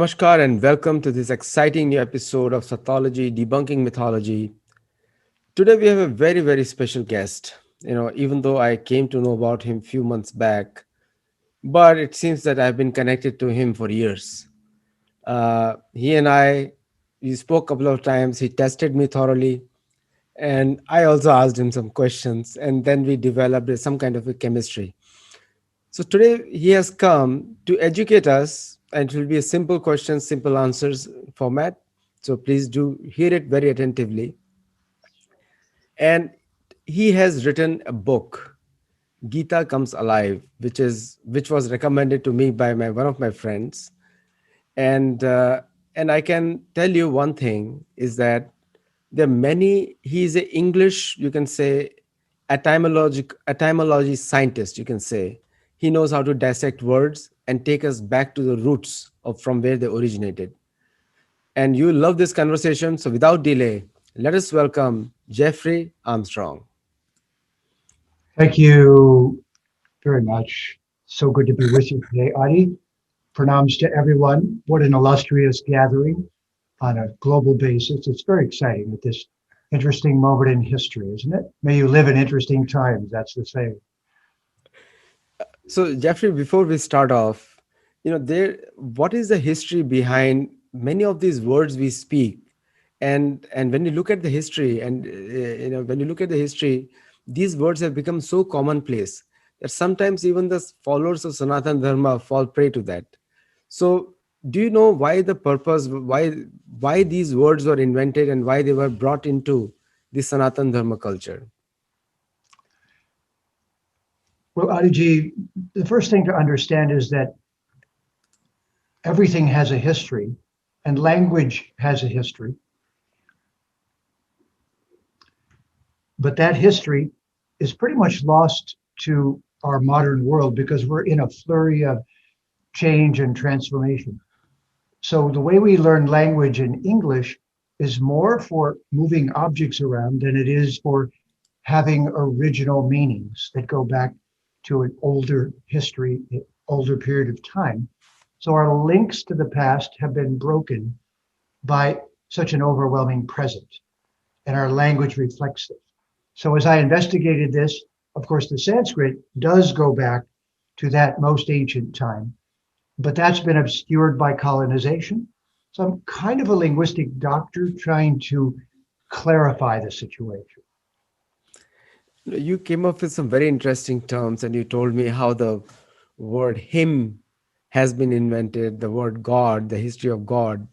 Namaskar and welcome to this exciting new episode of Sattology Debunking Mythology. Today we have a very special guest. Even though I came to know about him few months back, but it seems that I've been connected to him for years. He and we spoke a couple of times. He tested me thoroughly, and I also asked him some questions, and then we developed some kind of a chemistry. So today he has come to educate us, and it will be a simple questions, simple answers format. So please do hear it very attentively. And he has written a book, Gita Comes Alive, which was recommended to me by my one of my friends. And and I can tell you one thing is that there are many. He is a English, you can say, etymology scientist. You can say he knows how to dissect words and take us back to the roots of from where they originated. And you love this conversation. So without delay, let us welcome Jeffrey Armstrong. Thank you very much. So good to be with you today, Adi. Pranams to everyone. What an illustrious gathering on a global basis. It's very exciting at this interesting moment in history, isn't it? May you live in interesting times, that's the saying. So Jeffrey, before we start off, what is the history behind many of these words we speak? And when you look at the history, and when you look at the history, these words have become so commonplace that sometimes even the followers of Sanatana Dharma fall prey to that. So, do you know why the purpose, why these words were invented and why they were brought into the Sanatana Dharma culture? Well, Adiji, the first thing to understand is that everything has a history and language has a history. But that history is pretty much lost to our modern world because we're in a flurry of change and transformation. So the way we learn language in English is more for moving objects around than it is for having original meanings that go back to an older history, older period of time. So our links to the past have been broken by such an overwhelming present, and our language reflects it. So as I investigated this, of course, the Sanskrit does go back to that most ancient time, but that's been obscured by colonization. So I'm kind of a linguistic doctor trying to clarify the situation. You came up with some very interesting terms, and you told me how the word him has been invented, the word God, the history of God.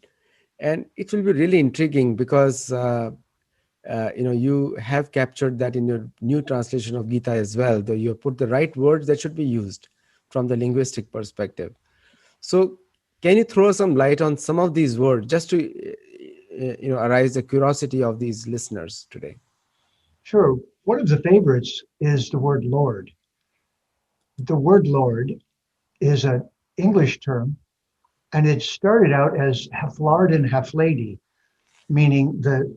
And it will be really intriguing because you have captured that in your new translation of Gita as well, though you have put the right words that should be used from the linguistic perspective. So can you throw some light on some of these words just to arise the curiosity of these listeners today? Sure. One of the favorites is the word Lord. The word Lord is an English term, and it started out as Haflard and Haflady, meaning the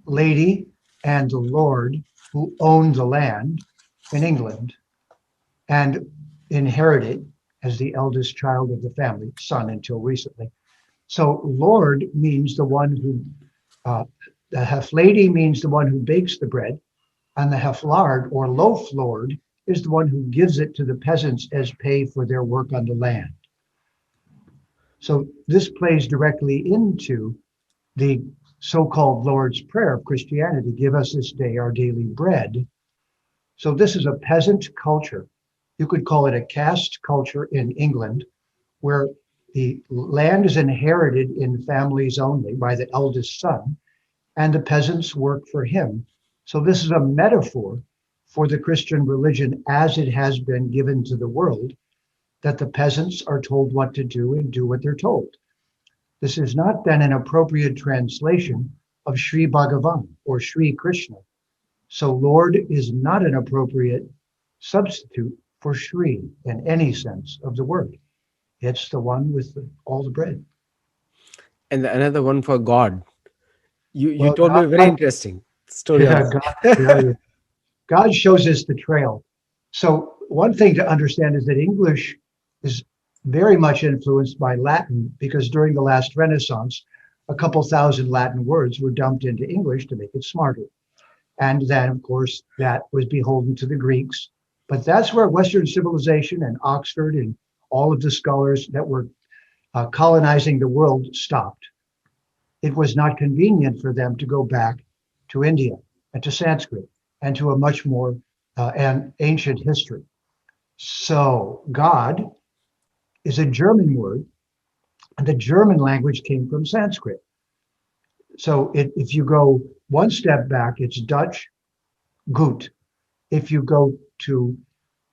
lady and the lord who owned the land in England and inherited as the eldest child of the family, son until recently. So Lord means the one who, the Haflady means the one who bakes the bread, and the Haflard or loaf lord is the one who gives it to the peasants as pay for their work on the land. So this plays directly into the so-called Lord's Prayer of Christianity, give us this day our daily bread. So this is a peasant culture. You could call it a caste culture in England, where the land is inherited in families only by the eldest son, and the peasants work for him. So this is a metaphor for the Christian religion as it has been given to the world, that the peasants are told what to do and do what they're told. This is not then an appropriate translation of Sri Bhagavan or Sri Krishna. So Lord is not an appropriate substitute for Sri in any sense of the word. It's the one with all the bread. And another one for God. You Well, told me a very interesting story on yeah, that. God shows us the trail. So one thing to understand is that English is very much influenced by Latin because during the last Renaissance, a couple thousand Latin words were dumped into English to make it smarter. And then, of course, that was beholden to the Greeks. But that's where Western civilization and Oxford and all of the scholars that were colonizing the world stopped. It was not convenient for them to go back to India and to Sanskrit and to a much more an ancient history. So God is a German word, and the German language came from Sanskrit. So if you go one step back, it's Dutch, Gut. If you go to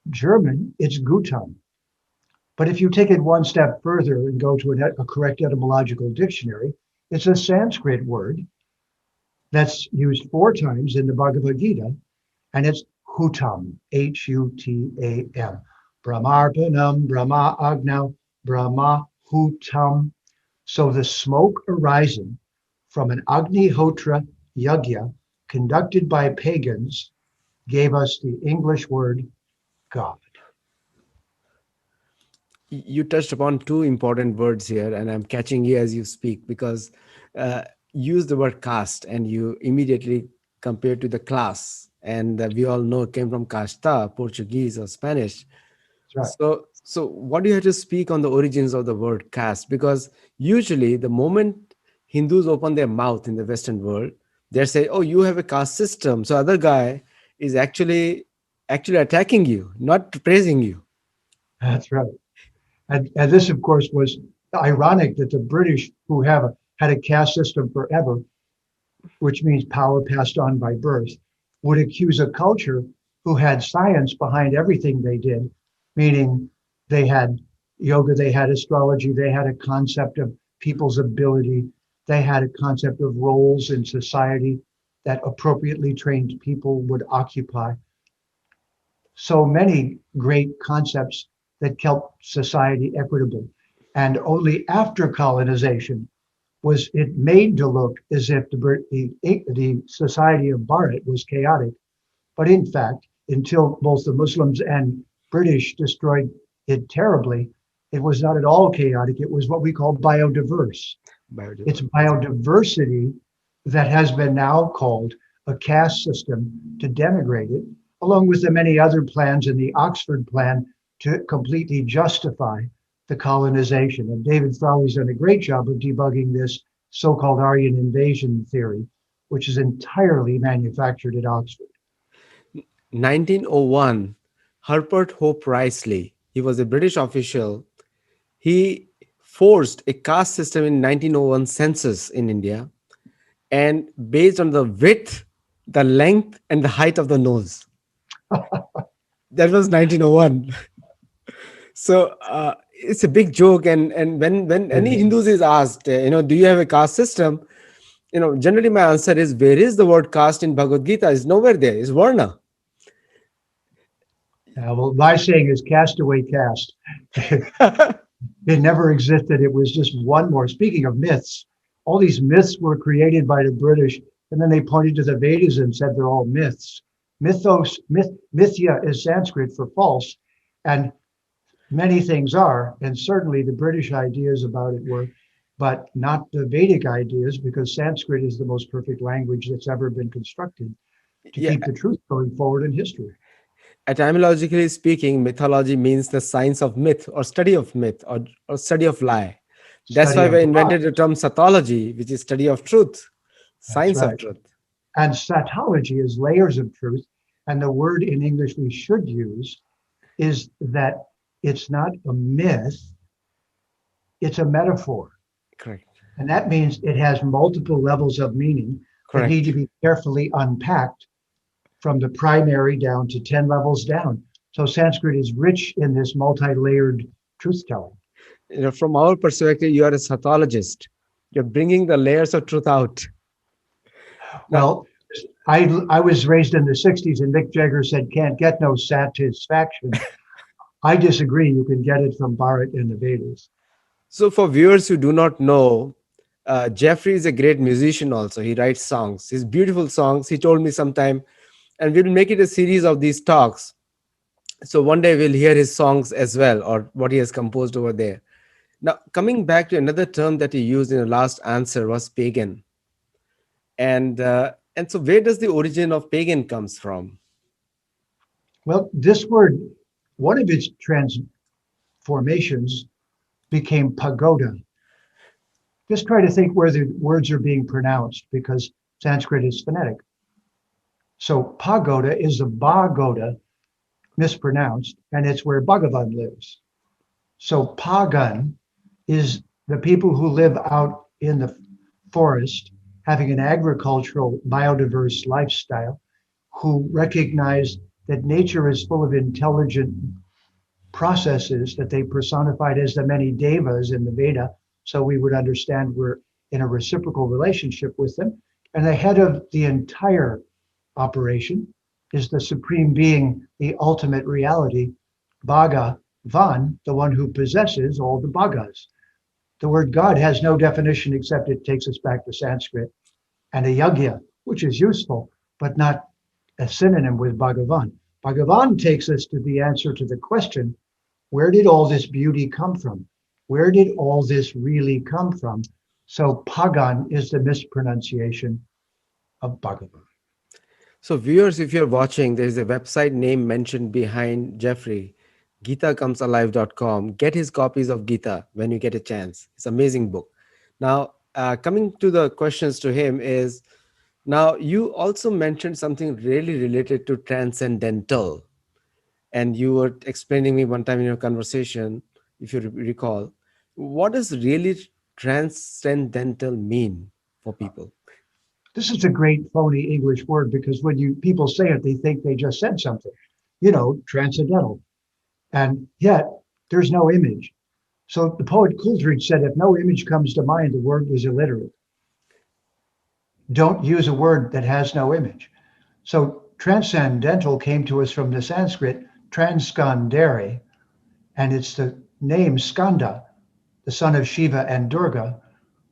German, it's Gutam. But if you take it one step further and go to a correct etymological dictionary, it's a Sanskrit word that's used four times in the Bhagavad Gita, and it's Hutam, Hutam. Brahmarpanam, Brahma Agnav, Brahma Hutam. So the smoke arising from an Agnihotra Yagya conducted by pagans gave us the English word God. You touched upon two important words here, and I'm catching you as you speak because uh, use the word caste, and you immediately compare to the class, and we all know it came from casta, Portuguese or Spanish. That's right. So what do you have to speak on the origins of the word caste? Because usually, the moment Hindus open their mouth in the Western world, they say, "Oh, you have a caste system." So other guy is actually attacking you, not praising you. That's right. And this, of course, was ironic that the British, who had a caste system forever, which means power passed on by birth, would accuse a culture who had science behind everything they did, meaning they had yoga, they had astrology, they had a concept of people's ability, they had a concept of roles in society that appropriately trained people would occupy. So many great concepts that kept society equitable. And only after colonization was it made to look as if the society of Bharat was chaotic. But in fact, until both the Muslims and British destroyed it terribly, it was not at all chaotic. It was what we call biodiverse. It's Biodiversity. biodiversity that has been now called a caste system to denigrate it, along with the many other plans in the Oxford plan to completely justify the colonization. And David Frawley's done a great job of debugging this so-called Aryan invasion theory, which is entirely manufactured at Oxford. 1901, Herbert Hope Risley, he was a British official. He forced a caste system in 1901 census in India, and based on the width, the length, and the height of the nose. That was 1901. So it's a big joke. And when any Hindus is asked, do you have a caste system? Generally my answer is, where is the word caste in Bhagavad Gita? Is nowhere there. It's Varna. Well, my saying is castaway caste. It never existed. It was just one more. Speaking of myths, all these myths were created by the British, and then they pointed to the Vedas and said they're all myths. Mythia is Sanskrit for false, and many things are, and certainly the British ideas about it were, but not the Vedic ideas, because Sanskrit is the most perfect language that's ever been constructed to Yeah, keep the truth going forward in history. etymologically speaking, mythology means the science of myth or study of myth or study of lie. That's Study why of we life. invented the term Sattology, which is study of truth, That's science of right. truth. And Sattology is layers of truth. And the word in English we should use is that it's not a myth, it's a metaphor. Correct. And that means it has multiple levels of meaning that need to Correct. be carefully unpacked from the primary down to 10 levels down. So Sanskrit is rich in this multi-layered truth telling. From our perspective, you are a Sattologist. You're bringing the layers of truth out. Now, Well, I was raised in the 60s and Mick Jagger said, can't get no satisfaction. I disagree. You can get it from Bharat and the Vedas. so for viewers who do not know, Jeffrey is a great musician also. He writes songs. His beautiful songs. He told me sometime, and we'll make it a series of these talks. So one day we'll hear his songs as well, or what he has composed over there. Now, coming back to another term that he used in the last answer was pagan. And so where does the origin of pagan comes from? Well, this word, one of its transformations became pagoda. Just try to think where the words are being pronounced because Sanskrit is phonetic. So pagoda is a bagoda mispronounced, and it's where Bhagavan lives. So pagan is the people who live out in the forest, having an agricultural, biodiverse lifestyle, who recognize that nature is full of intelligent processes that they personified as the many devas in the Veda. So we would understand we're in a reciprocal relationship with them. And the head of the entire operation is the supreme being, the ultimate reality, Bhagavan, the one who possesses all the bhagas. The word God has no definition except it takes us back to Sanskrit and a Yagya, which is useful, but not a synonym with Bhagavan. Bhagavan takes us to the answer to the question, where did all this beauty come from? Where did all this really come from? So Pagan is the mispronunciation of Bhagavan. So, viewers, if you're watching, there is a website name mentioned behind Jeffrey, gitacomes alive.com. Get his copies of Gita when you get a chance. It's an amazing book. Now, coming to the questions to him is, now you also mentioned something really related to transcendental, and you were explaining me one time in your conversation, if you recall, what does really transcendental mean for people? This is a great phony English word because when you people say it, they think they just said something, transcendental. And yet there's no image. So the poet Coleridge said, if no image comes to mind, the word was illiterate. Don't use a word that has no image. So transcendental came to us from the Sanskrit transcandere, and it's the name Skanda, the son of Shiva and Durga,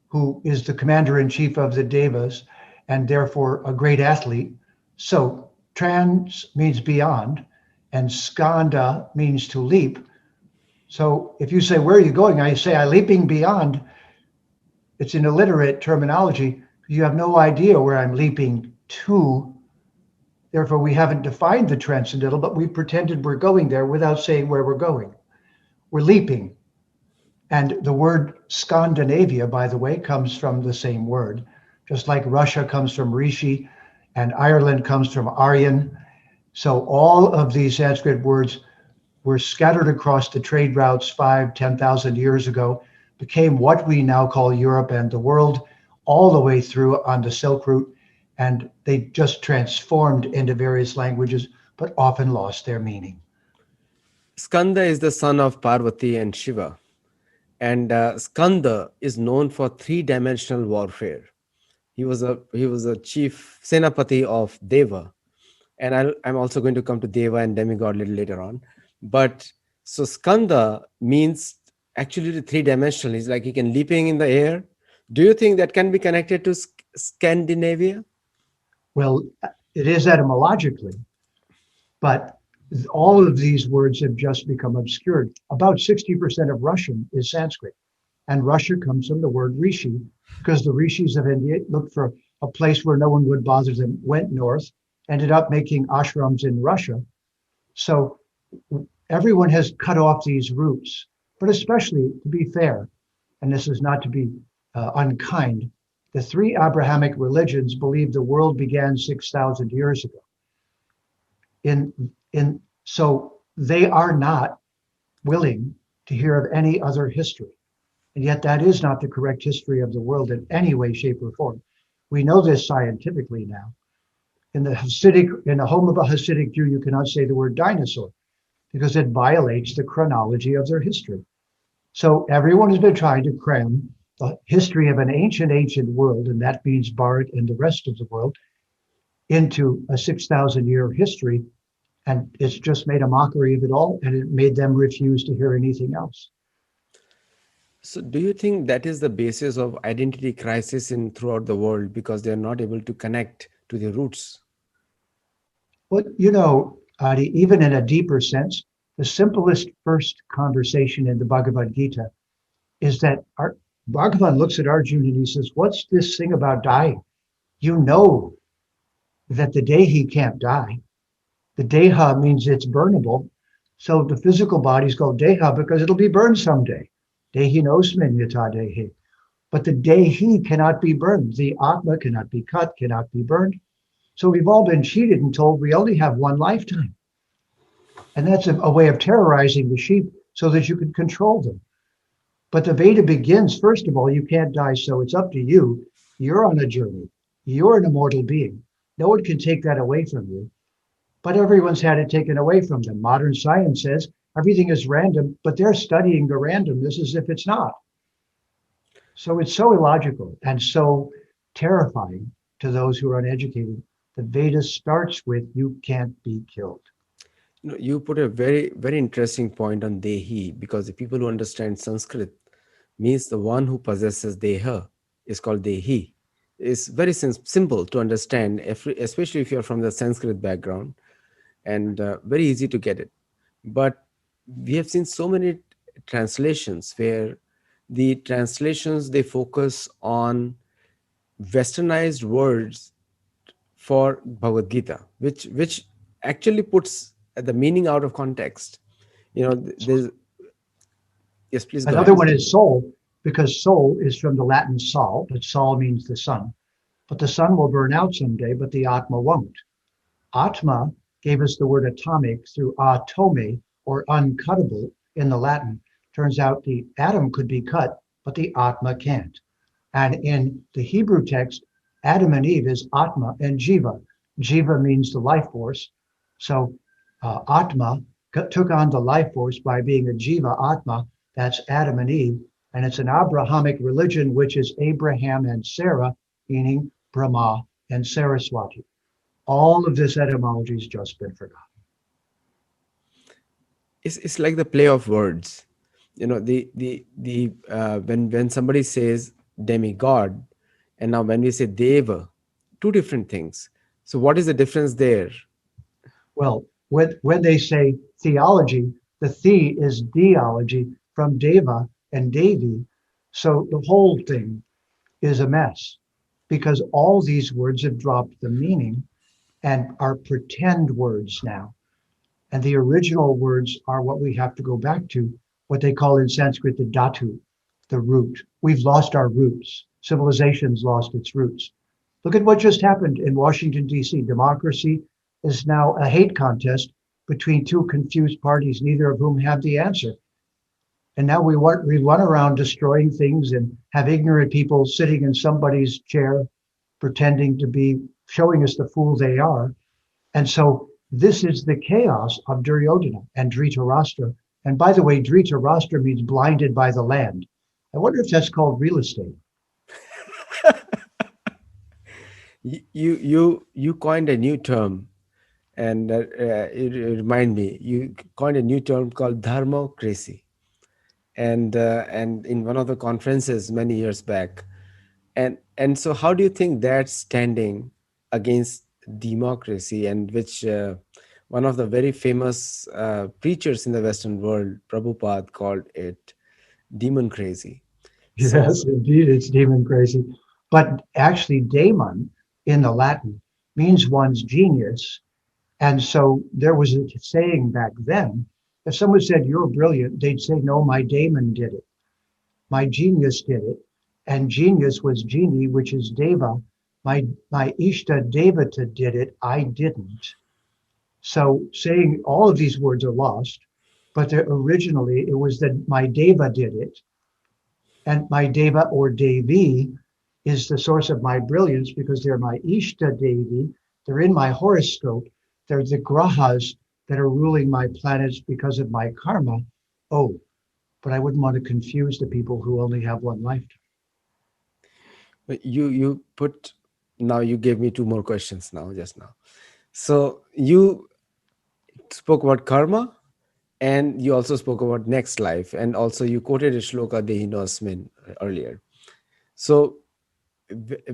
who is the commander in chief of the Devas and therefore a great athlete. So trans means beyond, and skanda means to leap. So if you say, where are you going? I say, I'm leaping beyond. It's an illiterate terminology. You have no idea where I'm leaping to. Therefore, we haven't defined the transcendental, but we pretended we're going there without saying where we're going. We're leaping. And the word Scandinavia, by the way, comes from the same word, just like Russia comes from Rishi and Ireland comes from Aryan. So all of these Sanskrit words were scattered across the trade routes 10,000 years ago, became what we now call Europe and the world, all the way through on the Silk Route. And they just transformed into various languages, but often lost their meaning. Skanda is the son of Parvati and Shiva. And Skanda is known for three-dimensional warfare. He was a chief senapati of Deva, and I'm also going to come to Deva and demigod a little later on. But so Skanda means actually the three-dimensional. It's like he can leaping in the air. Do you think that can be connected to Scandinavia? Well, it is etymologically, but all of these words have just become obscured. About 60% of Russian is Sanskrit, and Russia comes from the word rishi, because the rishis of India looked for a place where no one would bother them, went north, ended up making ashrams in Russia. So everyone has cut off these roots, but especially to be fair, and this is not to be unkind, the three Abrahamic religions believe the world began 6,000 years ago. So they are not willing to hear of any other history. And yet that is not the correct history of the world in any way, shape, or form. We know this scientifically now. In the home of a Hasidic Jew, you cannot say the word dinosaur because it violates the chronology of their history. So everyone has been trying to cram the history of an ancient world, and that means Bharat and the rest of the world, into a 6,000-year history. And it's just made a mockery of it all, and it made them refuse to hear anything else. So, do you think that is the basis of identity crisis in throughout the world because they are not able to connect to their roots? But, Even in a deeper sense, the simplest first conversation in the Bhagavad Gita is that Bhagavan looks at Arjuna and he says, "What's this thing about dying? You know that the dehi can't die. The deha means it's burnable. So the physical body's called deha because it'll be burned someday. Dehi nosmin yata dehi. But the dehi cannot be burned. The atma cannot be cut, cannot be burned. So we've all been cheated and told we only have one lifetime. And that's a way of terrorizing the sheep so that you can control them. But the Veda begins, first of all, you can't die, so it's up to you. You're on a journey. You're an immortal being. No one can take that away from you. But everyone's had it taken away from them. Modern science says everything is random, but they're studying the randomness as if it's not. So it's so illogical and so terrifying to those who are uneducated. The Veda starts with you can't be killed. You put a very, very interesting point on Dehi, because the people who understand Sanskrit means the one who possesses Deha is called Dehi. It's very simple to understand, especially if you're from the Sanskrit background, and very easy to get it. But we have seen so many translations where the translations, they focus on westernized words for Bhagavad Gita, which actually puts the meaning out of context. There's Yes, please go Another ahead. one is soul, because soul is from the Latin sol, but sol means the sun. But the sun will burn out someday, but the Atma won't. Atma gave us the word atomic through atome, or uncuttable in the Latin. Turns out the atom could be cut, but the Atma can't. And in the Hebrew text, Adam and Eve is Atma and Jiva. Jiva means the life force. So Atma took on the life force by being a Jiva Atma. That's Adam and Eve. And it's an Abrahamic religion, which is Abraham and Sarah, meaning Brahma and Saraswati. All of this etymology has just been forgotten. It's like the play of words. When somebody says demigod, and now when we say deva, two different things. So what is the difference there? Well, when they say theology, the the is theology from Deva and Devi. So the whole thing is a mess because all these words have dropped the meaning and are pretend words now. And the original words are what we have to go back to, what they call in Sanskrit the dhatu, the root. We've lost our roots. Civilization's lost its roots. Look at what just happened in Washington, D.C. Democracy is now a hate contest between two confused parties, neither of whom have the answer. And now we run around destroying things and have ignorant people sitting in somebody's chair pretending to be showing us the fool they are. And so this is the chaos of Duryodhana and Dhritarashtra. And by the way, Dhritarashtra means blinded by the land. I wonder if that's called real estate. You coined a new term, and it remind me. You coined a new term called dharmocracy, and in one of the conferences many years back. And so how do you think that's standing against democracy, and which one of the very famous preachers in the Western world, Prabhupada, called it demon crazy. So Yes, indeed, it's demon crazy. But actually, daemon in the Latin means one's genius. And so there was a saying back then, if someone said, "You're brilliant," they'd say, "No, my daemon did it. My genius did it." And genius was genie, which is deva. My Ishta Devata did it. I didn't. So saying all of these words are lost, but originally it was that my deva did it. And my deva or devi is the source of my brilliance because they're my Ishta Devi. They're in my horoscope. They're the grahas that are ruling my planets because of my karma. Oh, but I wouldn't want to confuse the people who only have one lifetime. but you put now you gave me two more questions now, just now. So you spoke about karma, and you also spoke about next life, and also you quoted a shloka Dehinosmin earlier. So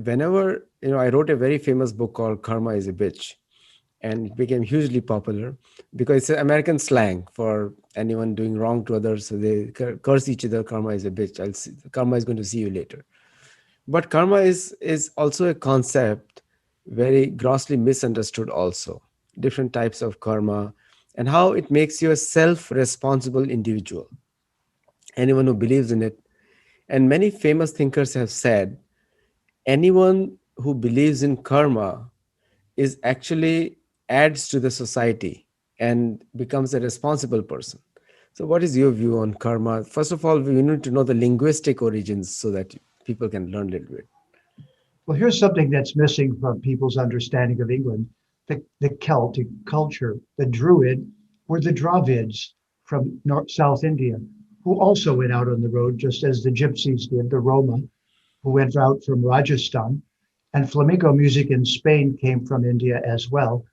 whenever I wrote a very famous book called Karma is a Bitch, and it became hugely popular because it's an American slang for anyone doing wrong to others. So they curse each other. Karma is a bitch. Karma is going to see you later. But karma is also a concept very grossly misunderstood. Also, different types of karma and how it makes you a self-responsible individual. Anyone who believes in it, and many famous thinkers have said, anyone who believes in karma is actually adds to the society and becomes a responsible person. So what is your view on karma? First of all, we need to know the linguistic origins so that people can learn a little bit. Well, here's something that's missing from people's understanding of England. The Celtic culture, the Druid, were the Dravids from South India, who also went out on the road, just as the Gypsies did, the Roma, who went out from Rajasthan. And flamenco music in Spain came from India as well.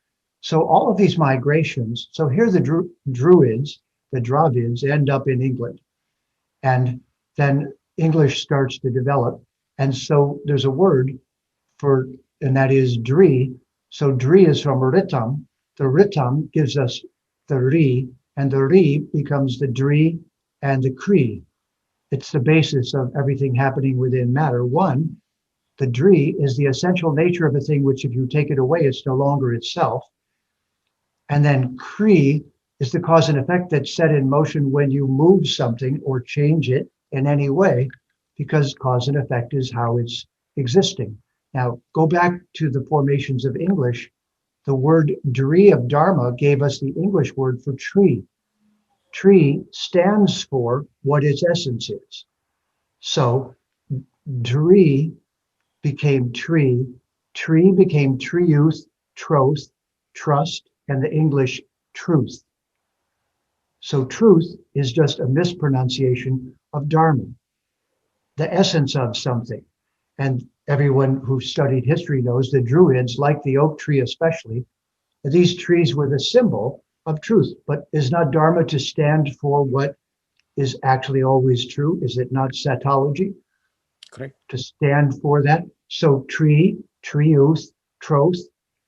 So all of these migrations, so here the Druids, the Dravids, end up in England. And then English starts to develop. And so there's a word for, and that is Dri. So Dri is from Ritam. The Ritam gives us the Ri, and the Ri becomes the Dri and the Kri. It's the basis of everything happening within matter. One, the Dri is the essential nature of a thing, which if you take it away, it's no longer itself. And then Kri is the cause and effect that's set in motion when you move something or change it in any way, because cause and effect is how it's existing. Now, go back to the formations of English. The word Dri of Dharma gave us the English word for tree. Tree stands for what its essence is. So Dri became tree, tree became triuth, troth, trust, and the English truth. So truth is just a mispronunciation of Dharma, the essence of something. And everyone who studied history knows the Druids, like the oak tree especially, these trees were the symbol of truth. But is not Dharma to stand for what is actually always true? Is it not Sattology Correct. to stand for that? So tree, triuth, troth,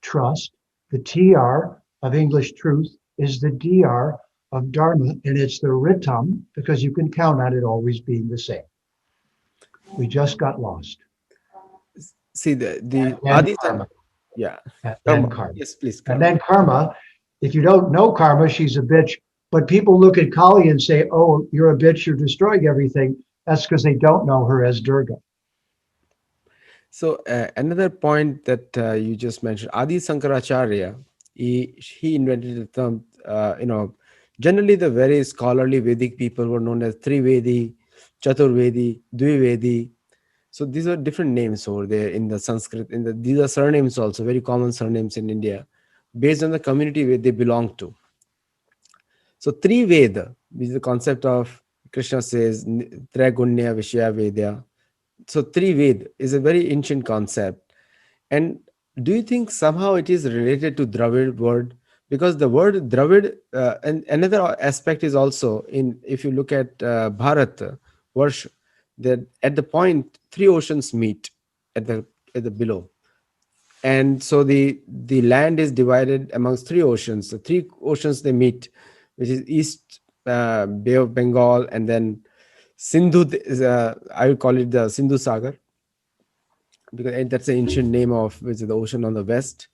trust, the TR of English truth is the DR of Dharma, and it's the Ritam because you can count on it always being the same. We just got lost. See the And Adi karma, yeah, and then karma. karma. Yes, please, And karma. then karma, if you don't know karma, she's a bitch. But people look at Kali and say, oh, you're a bitch, you're destroying everything. That's because they don't know her as Durga. So another point that you just mentioned, Adi Sankaracharya, he invented the term. Generally the very scholarly Vedic people were known as Trivedi, Chaturvedi, Dvivedi. So these are different names over there in the Sanskrit. These are surnames also, very common surnames in India, based on the community where they belong to. So Triveda, which is the concept of Krishna says Tragunya Vishya Vedya. So Trived is a very ancient concept. And do you think somehow it is related to Dravid word? Because the word Dravid, and another aspect is also in, if you look at Bharat, Varsh, that at the point three oceans meet at the below, and so the land is divided amongst three oceans. The three oceans they meet, which is East Bay of Bengal, and then Sindhu is I would call it the Sindhu Sagar because that's the ancient name of which is the ocean on the west,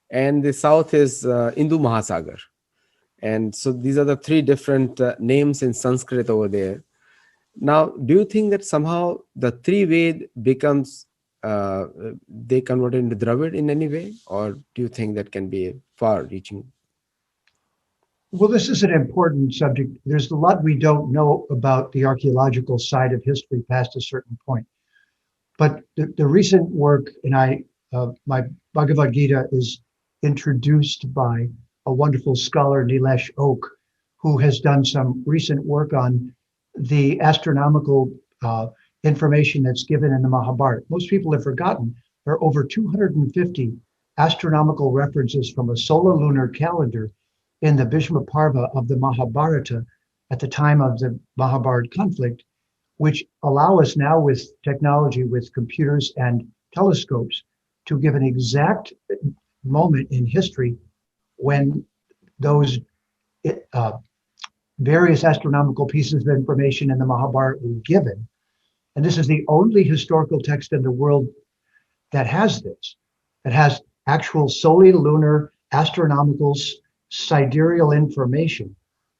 and the south is Hindu Mahasagar. And so these are the three different names in Sanskrit over there. Now, do you think that somehow the three Ved becomes they converted into Dravid in any way, or do you think that can be far-reaching? Well, this is an important subject. There's a lot we don't know about the archaeological side of history past a certain point. But the recent work, and my Bhagavad Gita is introduced by a wonderful scholar, Nilesh Oak, who has done some recent work on the astronomical information that's given in the Mahabharata. Most people have forgotten there are over 250 astronomical references from a solar lunar calendar in the Bhishma Parva of the Mahabharata at the time of the Mahabharata conflict, which allow us now with technology, with computers and telescopes, to give an exact moment in history when those uh, various astronomical pieces of information in the Mahabharata were given. And this is the only historical text in the world that has this, that has actual solely lunar astronomical sidereal information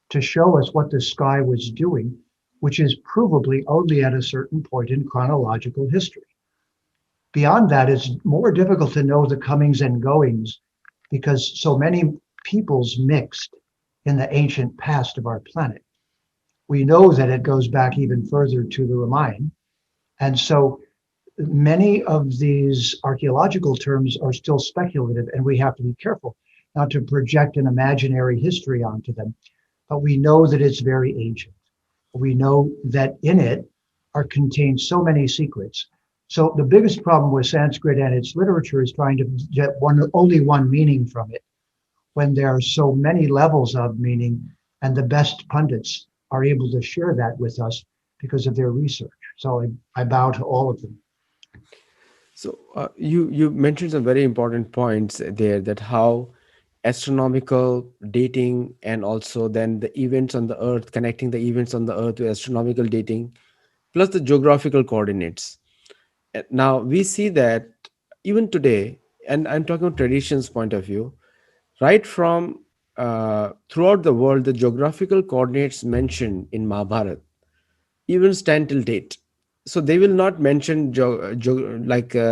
to show us what the sky was doing, which is provably only at a certain point in chronological history. Beyond that, it's more difficult to know the comings and goings because so many peoples mixed in the ancient past of our planet. We know that it goes back even further to the Ramayana. And so many of these archaeological terms are still speculative, and we have to be careful not to project an imaginary history onto them. But we know that it's very ancient. We know that in it are contained so many secrets. So the biggest problem with Sanskrit and its literature is trying to get only one meaning from it when there are so many levels of meaning, and the best pundits are able to share that with us because of their research. So I bow to all of them. So you mentioned some very important points there, that how astronomical dating and also then the events on the earth, connecting the events on the earth to astronomical dating, plus the geographical coordinates. Now we see that even today, and I'm talking traditions point of view, right from throughout the world, the geographical coordinates mentioned in Mahabharata even stand till date. So they will not mention landmass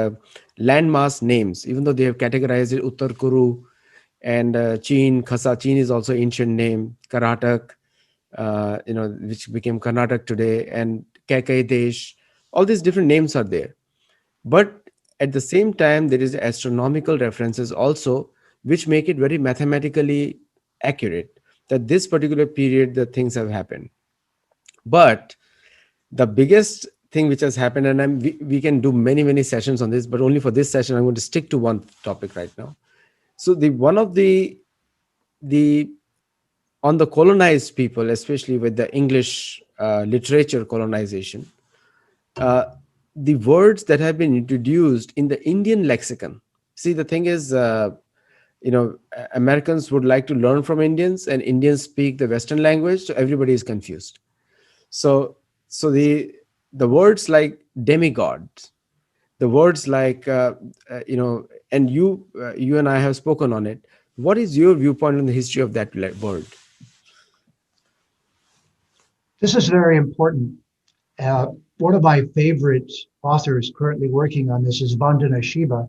names, even though they have categorized it Uttar Kuru and Chin, Khasa. Chin is also ancient name, Karatak, which became Karnataka today, and Kaikai Desh. All these different names are there. But at the same time, there is astronomical references also, which make it very mathematically accurate that this particular period the things have happened. But the biggest thing which has happened, and we can do many sessions on this, but only for this session I'm going to stick to one topic right now. So the one of the on the colonized people, especially with the English literature colonization, uh, the words that have been introduced in the Indian lexicon. See, the thing is, Americans would like to learn from Indians, and Indians speak the Western language, so everybody is confused. So, so the words like demigod, the words like and you and I have spoken on it. What is your viewpoint on the history of that word? This is very important. Uh, One of my favorite authors currently working on this is Vandana Shiva,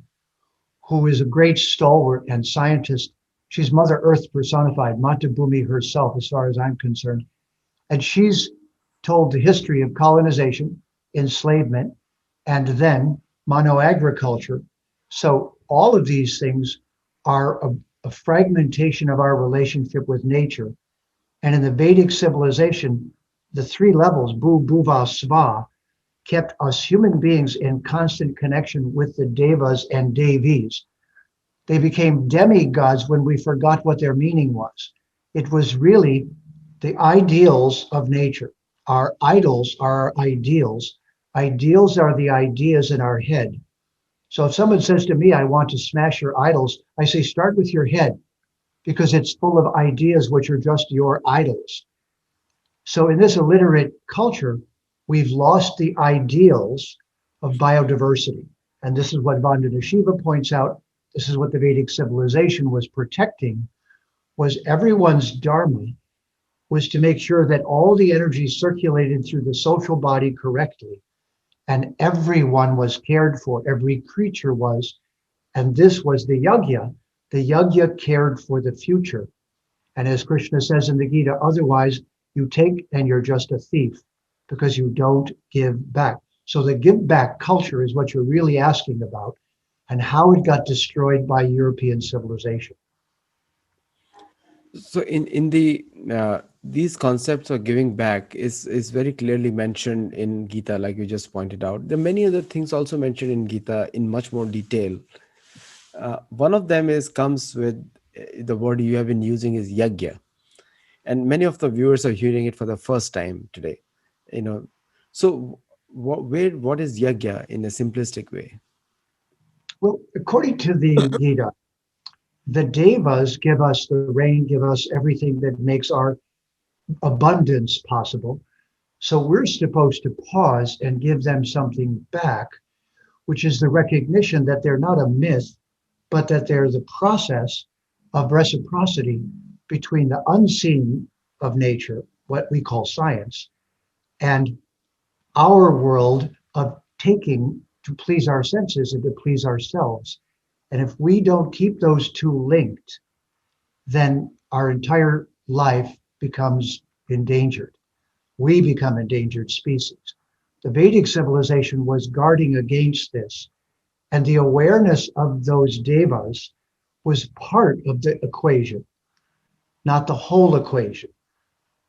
who is a great stalwart and scientist. She's Mother Earth personified, Mata Bhumi herself, as far as I'm concerned. And she's told the history of colonization, enslavement, and then monoagriculture. So all of these things are a fragmentation of our relationship with nature. And in the Vedic civilization, the three levels, Bhu, Bhuva, Sva, kept us human beings in constant connection with the devas and devis. They became demigods when we forgot what their meaning was. It was really the ideals of nature. Our idols are our ideals. Ideals are the ideas in our head. So if someone says to me, I want to smash your idols, I say, start with your head because it's full of ideas which are just your idols. So in this illiterate culture, we've lost the ideals of biodiversity. And this is what Vandana Shiva points out. This is what the Vedic civilization was protecting, was everyone's dharma was to make sure that all the energy circulated through the social body correctly and everyone was cared for, every creature was. And this was the Yagya. The Yagya cared for the future. And as Krishna says in the Gita, otherwise you take and you're just a thief because you don't give back. So the give back culture is what you're really asking about and how it got destroyed by European civilization. So in the these concepts of giving back is very clearly mentioned in Gita, like you just pointed out. There are many other things also mentioned in Gita in much more detail. One of them is comes with the word you have been using is yagya, and many of the viewers are hearing it for the first time today. You know, so what is yagya in a simplistic way? Well, according to the Gita, The devas give us the rain, give us everything that makes our abundance possible. So we're supposed to pause and give them something back, which is the recognition that they're not a myth, but that they're the process of reciprocity between the unseen of nature, what we call science, and our world of taking to please our senses and to please ourselves. And if we don't keep those two linked, then our entire life becomes endangered. We become endangered species. The Vedic civilization was guarding against this. And the awareness of those devas was part of the equation, not the whole equation.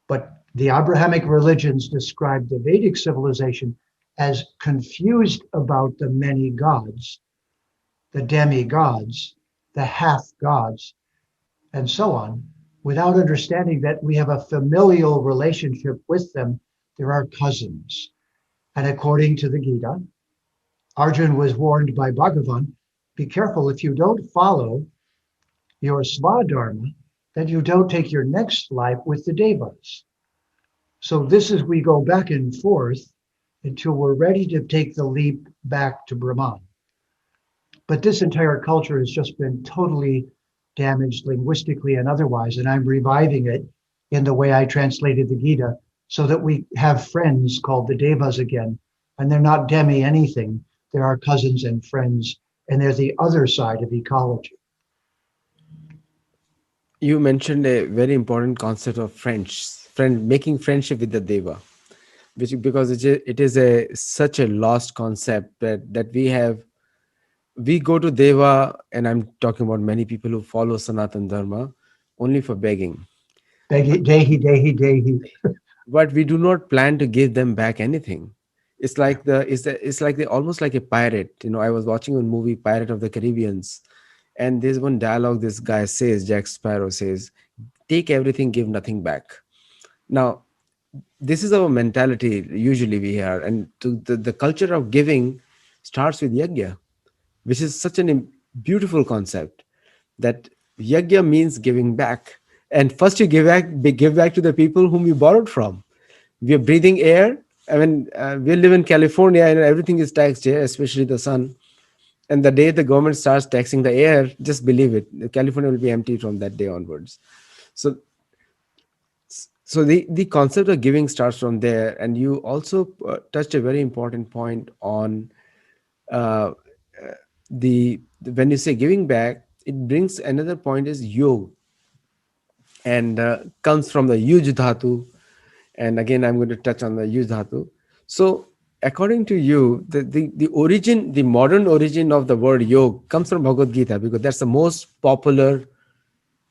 But the Abrahamic religions describe the Vedic civilization as confused about the many gods, the demigods, the half gods, and so on, without understanding that we have a familial relationship with them. They're our cousins. And according to the Gita, Arjun was warned by Bhagavan, be careful if you don't follow your Svadharma, then you don't take your next life with the Devas. So this is we go back and forth until we're ready to take the leap back to Brahman. But this entire culture has just been totally damaged linguistically and otherwise, and I'm reviving it in the way I translated the Gita so that we have friends called the Devas again. And they're not demi anything, they're our cousins and friends, and they're the other side of ecology. You mentioned a very important concept of making friendship with the deva, which because it is a such a lost concept that we go to deva, and I'm talking about many people who follow Sanatan Dharma only for begging, but Dehi, dehi, dehi. we do not plan to give them back anything. It's like they almost like a pirate. I was watching a movie, Pirate of the Caribbeans, and there's one dialogue this guy says, Jack Sparrow says, take everything, give nothing back. Now, this is our mentality usually we have, and the culture of giving starts with yagya, which is such an beautiful concept, that yagya means giving back. And first you give back to the people whom you borrowed from. We are breathing air. I mean, we live in California and everything is taxed here, especially the sun. And the day the government starts taxing the air, just believe it, California will be empty from that day onwards. So the concept of giving starts from there. And you also touched a very important point on uh, when you say giving back, it brings another point is yog, and comes from the yuj dhatu. And again, I'm going to touch on the yuj dhatu. So according to you, the modern origin of the word yog comes from Bhagavad Gita, because that's the most popular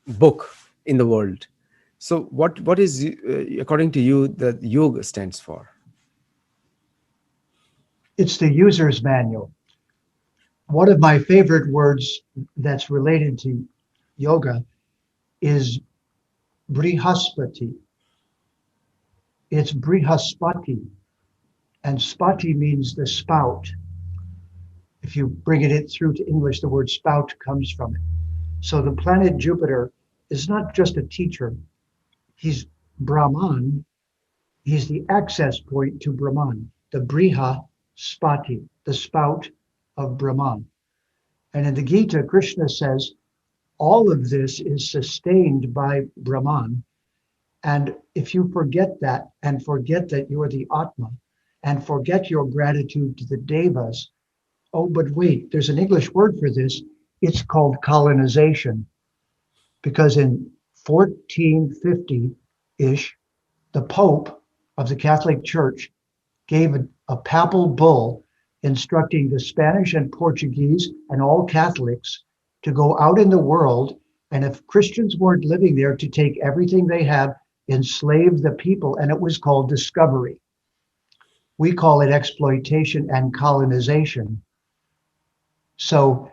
book in the world. So what is according to you that yoga stands for? It's the user's manual. One of my favorite words that's related to yoga is brihaspati. It's brihaspati, and spati means the spout. If you bring it through to English, the word spout comes from it. So the planet Jupiter is not just a teacher, he's Brahman, he's the access point to Brahman, the Briha Spati, the spout of Brahman. And in the Gita, Krishna says all of this is sustained by Brahman. And if you forget that and forget that you're the Atma and forget your gratitude to the Devas, oh, but wait, there's an English word for this. It's called colonization. Because in 1450-ish, the Pope of the Catholic Church gave a papal bull instructing the Spanish and Portuguese and all Catholics to go out in the world, and if Christians weren't living there, to take everything they have, enslave the people, and it was called discovery. We call it exploitation and colonization. So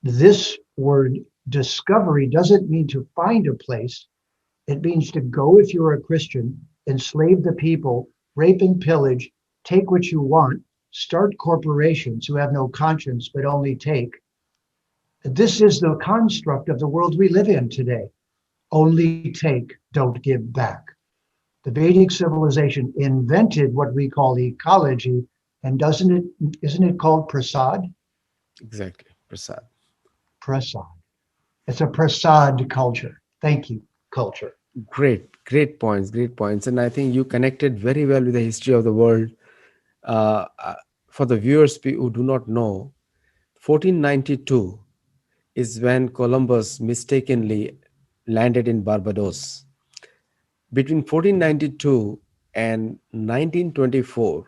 this word discovery doesn't mean to find a place. It means to go if you're a Christian, enslave the people, rape and pillage, take what you want, start corporations who have no conscience but only take. This is the construct of the world we live in today. Only take, don't give back. The Vedic civilization invented what we call ecology, and isn't it called prasad? Exactly, Prasad. Prasad. It's a prasad culture. Thank you, culture. Great points, great points. And I think you connected very well with the history of the world. Uh, uh, for the viewers who do not know, 1492 is when Columbus mistakenly landed in Barbados. Between 1492 and 1924,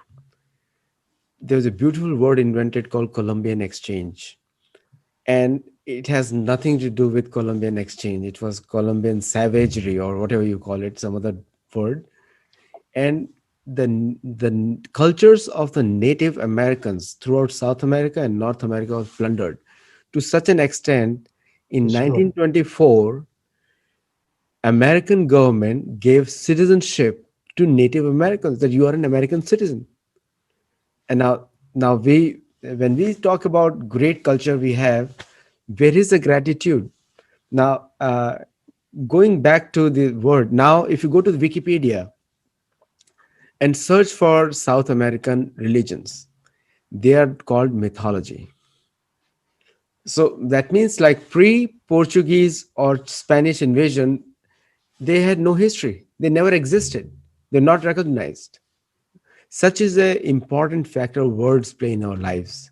there was a beautiful word invented called Columbian Exchange. And it has nothing to do with Columbian Exchange. It was Columbian savagery or whatever you call it, some other word. And the cultures of the Native Americans throughout South America and North America was plundered to such an extent. In Destroyed. 1924, American government gave citizenship to Native Americans, that you are an American citizen. And now we when we talk about great culture we have, where is the gratitude? Now, going back to the word, now if you go to the Wikipedia and search for South American religions, they are called mythology. So that means, like, pre-Portuguese or Spanish invasion, they had no history. They never existed. They're not recognized. Such is a important factor words play in our lives.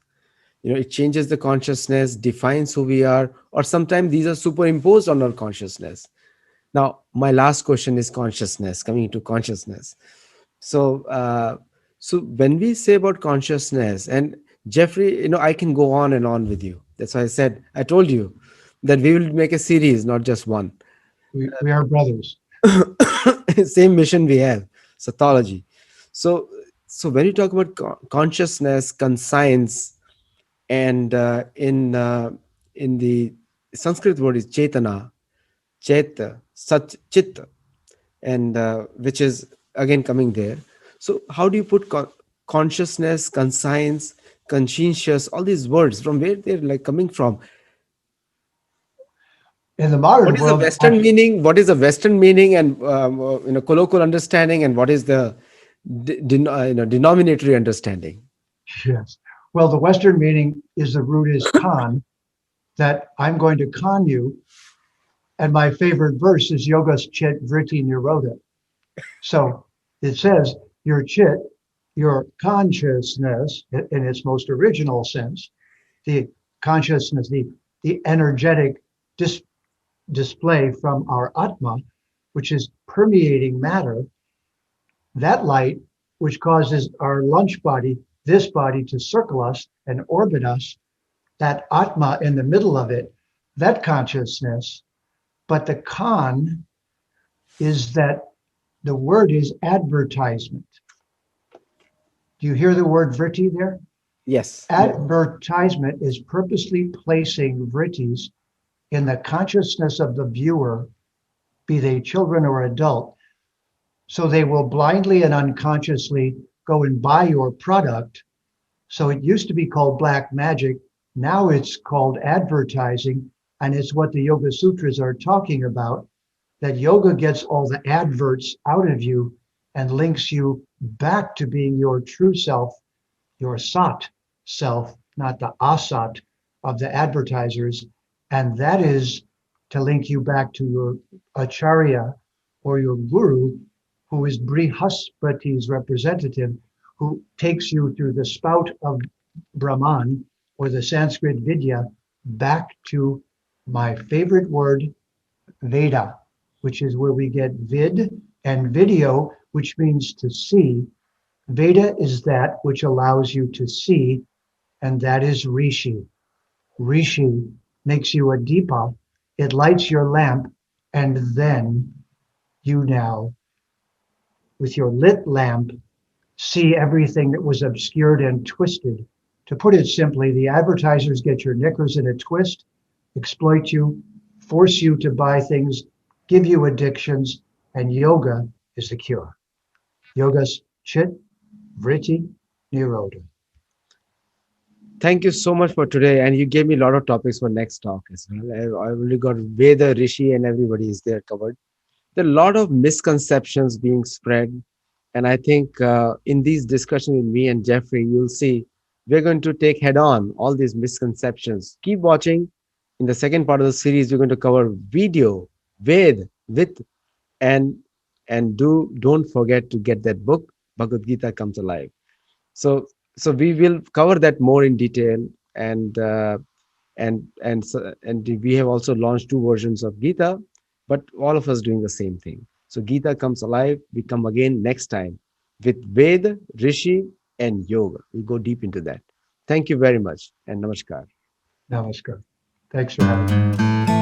It changes the consciousness, defines who we are, or sometimes these are superimposed on our consciousness. Now, my last question is consciousness, coming to consciousness. So uh, so when we say about consciousness, and Jeffrey, I can go on and on with you. That's why I told you that we will make a series, not just one. We are brothers. Same mission we have, Sattology. So so when you talk about consciousness, conscience, and in the Sanskrit word is chetana, cheta, sat, chitta, and which is again coming there. So how do you put consciousness, conscience, conscientious, all these words, from where they're like coming from? In the What modern is the world, Western meaning? What is the Western meaning, and colloquial understanding, and what is the denominatory understanding? yes. Well, the Western meaning is the root is con, that I'm going to con you. And my favorite verse is Yogas Chit Vritti Nirodha. So it says your chit, your consciousness in its most original sense, the consciousness, the energetic dis- display from our Atma, which is permeating matter, that light, which causes our lunch body, this body, to circle us and orbit us, that Atma in the middle of it, that consciousness. But the con is that the word is advertisement. Do you hear the word vritti there? Yes, yes. Advertisement is purposely placing vrittis in the consciousness of the viewer, be they children or adult, so they will blindly and unconsciously go and buy your product. So it used to be called black magic. Now it's called advertising. And it's what the Yoga Sutras are talking about, that yoga gets all the adverts out of you and links you back to being your true self, your sat self, not the asat of the advertisers. And that is to link you back to your acharya or your guru, who is Brihaspati's representative, who takes you through the spout of Brahman or the Sanskrit Vidya back to my favorite word, Veda, which is where we get vid and video, which means to see. Veda is that which allows you to see, and that is Rishi. Rishi makes you a deepa, it lights your lamp, and then you now, with your lit lamp, see everything that was obscured and twisted. To put it simply, the advertisers get your knickers in a twist, exploit you, force you to buy things, give you addictions, and yoga is the cure. Yoga's chit, vritti, nirodha. Thank you so much for today. And you gave me a lot of topics for next talk as well. I already got Veda, Rishi, and everybody is there covered. There are a lot of misconceptions being spread. And I think in these discussions with me and Jeffrey, you'll see we're going to take head on all these misconceptions. Keep watching. In the second part of the series, we're going to cover video, Ved, with, and don't forget to get that book, Bhagavad Gita Comes Alive. So we will cover that more in detail, and and we have also launched two versions of Gita, but all of us doing the same thing. So Gita Comes Alive. We come again next time with Ved, Rishi, and Yoga. We go deep into that. Thank you very much, and namaskar. Namaskar. Thanks for having me.